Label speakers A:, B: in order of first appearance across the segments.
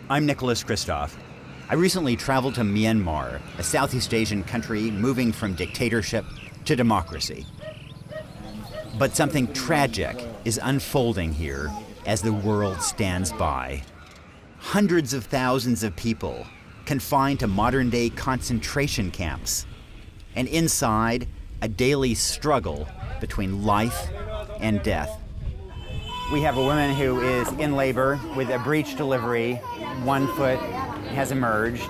A: I'm Nicholas Kristof. I recently traveled to Myanmar, a Southeast Asian country moving from dictatorship to democracy. But something tragic is unfolding here as the world stands by. Hundreds of thousands of people confined to modern-day concentration camps, and inside, a daily struggle between life and death. We have a woman who is in labor with a breech delivery. One foot has emerged.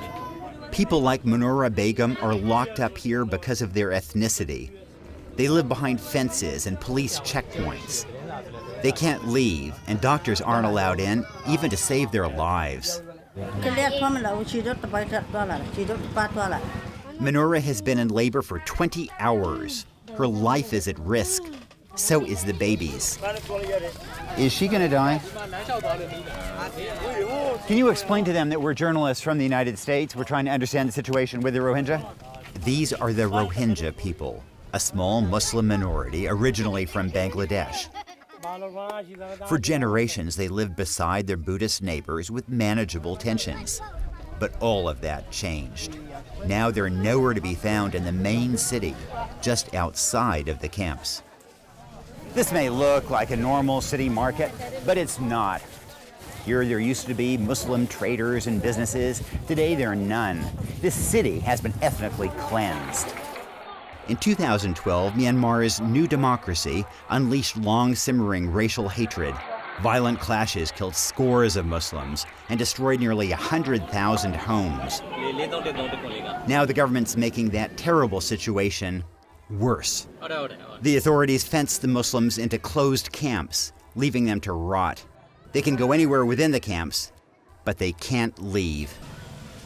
A: People like Munura Begum are locked up here because of their ethnicity. They live behind fences and police checkpoints. They can't leave, and doctors aren't allowed in, even to save their lives. Munura has been in labor for 20 hours. Her life is at risk. So is the baby's. Is she gonna die? Can you explain to them that we're journalists from the United States? We're trying to understand the situation with the Rohingya? These are the Rohingya people, a small Muslim minority originally from Bangladesh. For generations, they lived beside their Buddhist neighbors with manageable tensions. But all of that changed. Now they're nowhere to be found in the main city, just outside of the camps. This may look like a normal city market, but it's not. Here there used to be Muslim traders and businesses. Today there are none. This city has been ethnically cleansed. In 2012, Myanmar's new democracy unleashed long-simmering racial hatred. Violent clashes killed scores of Muslims and destroyed nearly 100,000 homes. Now the government's making that terrible situation worse. The authorities fence the Muslims into closed camps, leaving them to rot. They can go anywhere within the camps, but they can't leave.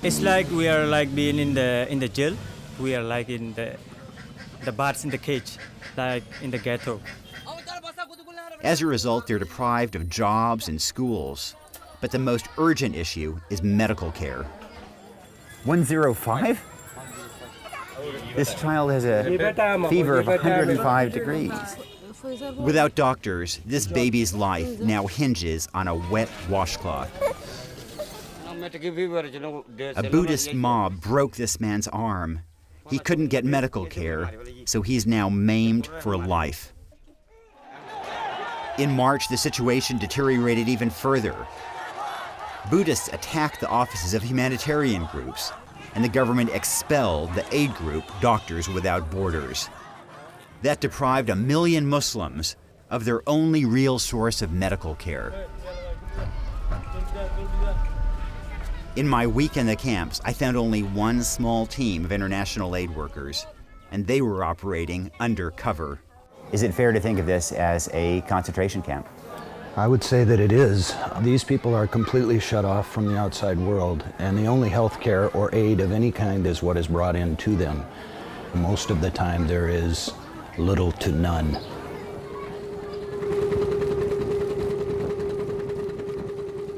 B: It's like we are like being in the jail. We are like in the bats in the cage, like in the ghetto.
A: As a result, they're deprived of jobs and schools. But the most urgent issue is medical care. 105? This child has a fever of 105 degrees. Without doctors, this baby's life now hinges on a wet washcloth. A Buddhist mob broke this man's arm. He couldn't get medical care, so he's now maimed for life. In March, the situation deteriorated even further. Buddhists attacked the offices of humanitarian groups, and the government expelled the aid group Doctors Without Borders. That deprived 1 million Muslims of their only real source of medical care. In my week in the camps, I found only one small team of international aid workers, and they were operating undercover. Is it fair to think of this as a concentration camp?
C: I would say that it is. These people are completely shut off from the outside world, and the only health care or aid of any kind is what is brought in to them. Most of the time there is little to none.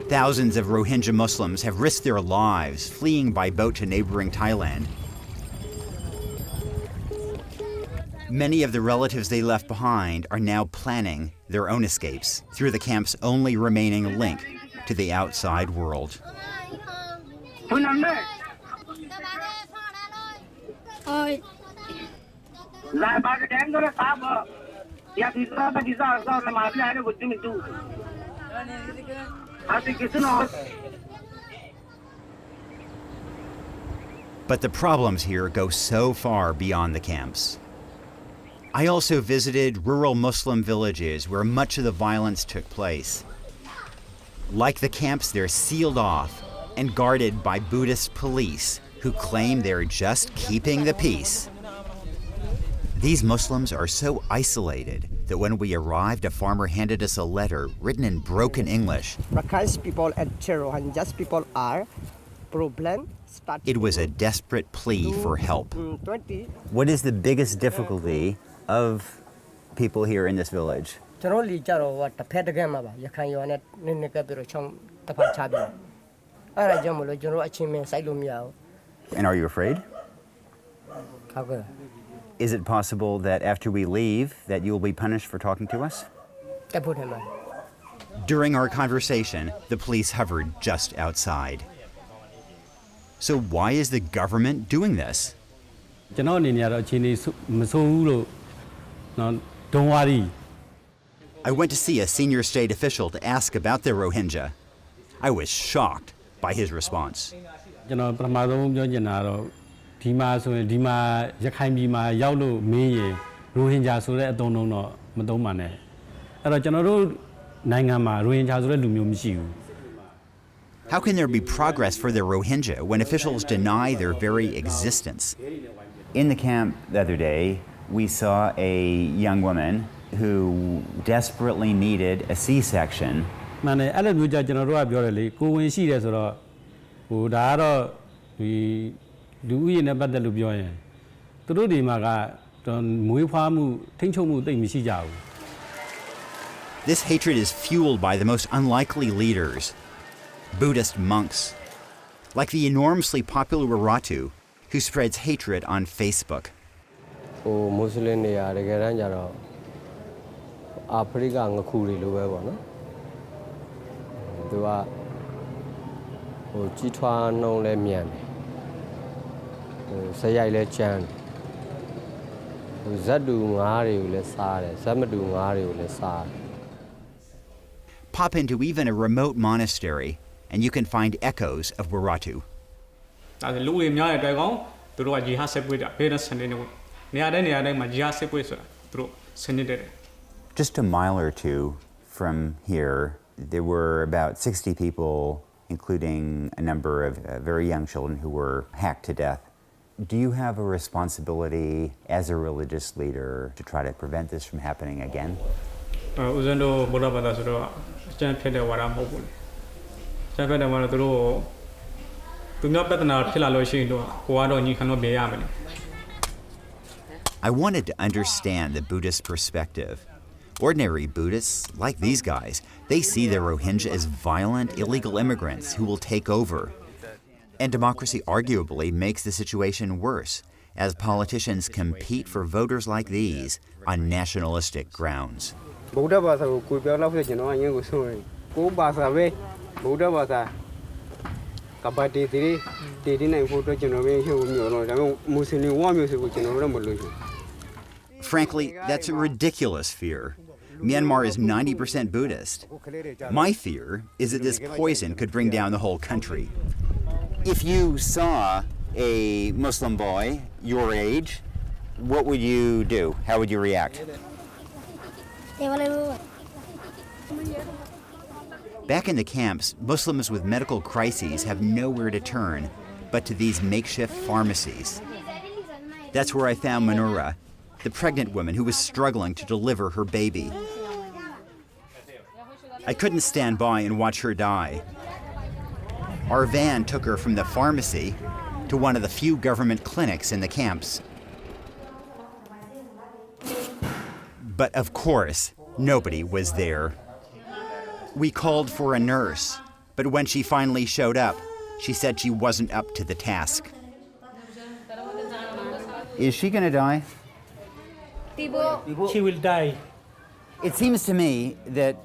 A: Thousands of Rohingya Muslims have risked their lives fleeing by boat to neighboring Thailand. Many of the relatives they left behind are now planning their own escapes through the camp's only remaining link to the outside world. But the problems here go so far beyond the camps. I also visited rural Muslim villages where much of the violence took place. Like the camps, they're sealed off and guarded by Buddhist police who claim they're just keeping the peace. These Muslims are so isolated that when we arrived, a farmer handed us a letter written in broken English.
D: People and Rohingya people are problem.
A: It was a desperate plea for help. What is the biggest difficulty of people here in this village?
D: And are
A: you afraid? Is it possible that after we leave that you will be punished for talking to us? During our conversation, the police hovered just outside. So why is the government doing this?
E: Don't worry.
A: I went to see a senior state official to ask about the Rohingya. I was shocked by his response. How can there be progress for the Rohingya when officials deny their very existence? In the camp the other day, we saw a young woman who desperately needed a C-section. This hatred is fueled by the most unlikely leaders, Buddhist monks, like the enormously popular Ratu, who spreads hatred on Facebook. Pop into even a remote monastery, and you can find echoes of Waratu. Just a mile or two from here, there were about 60 people, including a number of very young children who were hacked to death. Do you have a responsibility as a religious leader to try to prevent this from happening again? I wanted to understand the Buddhist perspective. Ordinary Buddhists, like these guys, they see the Rohingya as violent, illegal immigrants who will take over. And democracy arguably makes the situation worse, as politicians compete for voters like these on nationalistic grounds. Frankly, that's a ridiculous fear. Myanmar is 90% Buddhist. My fear is that this poison could bring down the whole country. If you saw a Muslim boy your age, what would you do? How would you react? Back in the camps, Muslims with medical crises have nowhere to turn but to these makeshift pharmacies. That's where I found Manura, the pregnant woman who was struggling to deliver her baby. I couldn't stand by and watch her die. Our van took her from the pharmacy to one of the few government clinics in the camps. But of course, nobody was there. We called for a nurse, but when she finally showed up, she said she wasn't up to the task. Is she gonna die?
B: She will die.
A: It seems to me that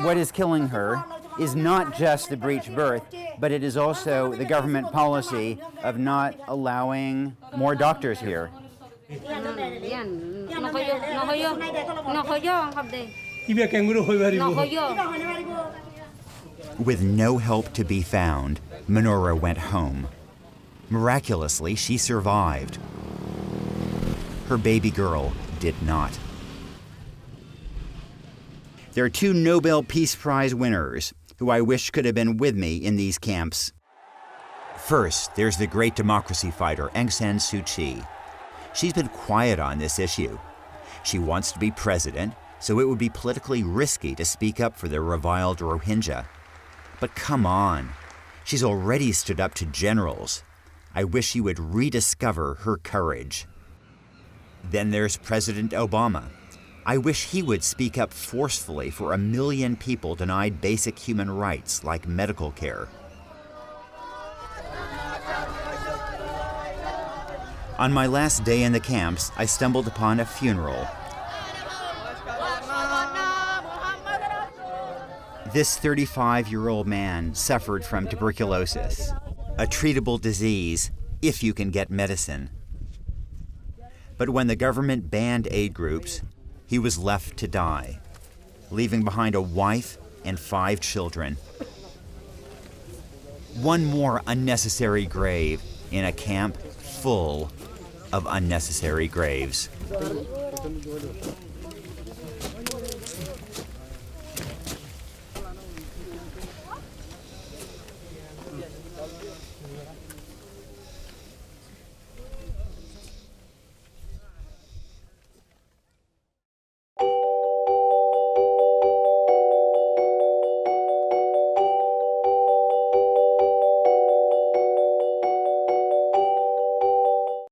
A: what is killing her is not just the breech birth, but it is also the government policy of not allowing more doctors here. With no help to be found, Manora went home. Miraculously, she survived. Her baby girl did not. There are two Nobel Peace Prize winners who I wish could have been with me in these camps. First, there's the great democracy fighter Aung San Suu Kyi. She's been quiet on this issue. She wants to be president, so it would be politically risky to speak up for the reviled Rohingya. But come on, she's already stood up to generals. I wish she would rediscover her courage. Then there's President Obama. I wish he would speak up forcefully for 1 million people denied basic human rights like medical care. On my last day in the camps, I stumbled upon a funeral. This 35-year-old man suffered from tuberculosis, a treatable disease if you can get medicine. But when the government banned aid groups, he was left to die, leaving behind a wife and 5 children. One more unnecessary grave in a camp full of unnecessary graves.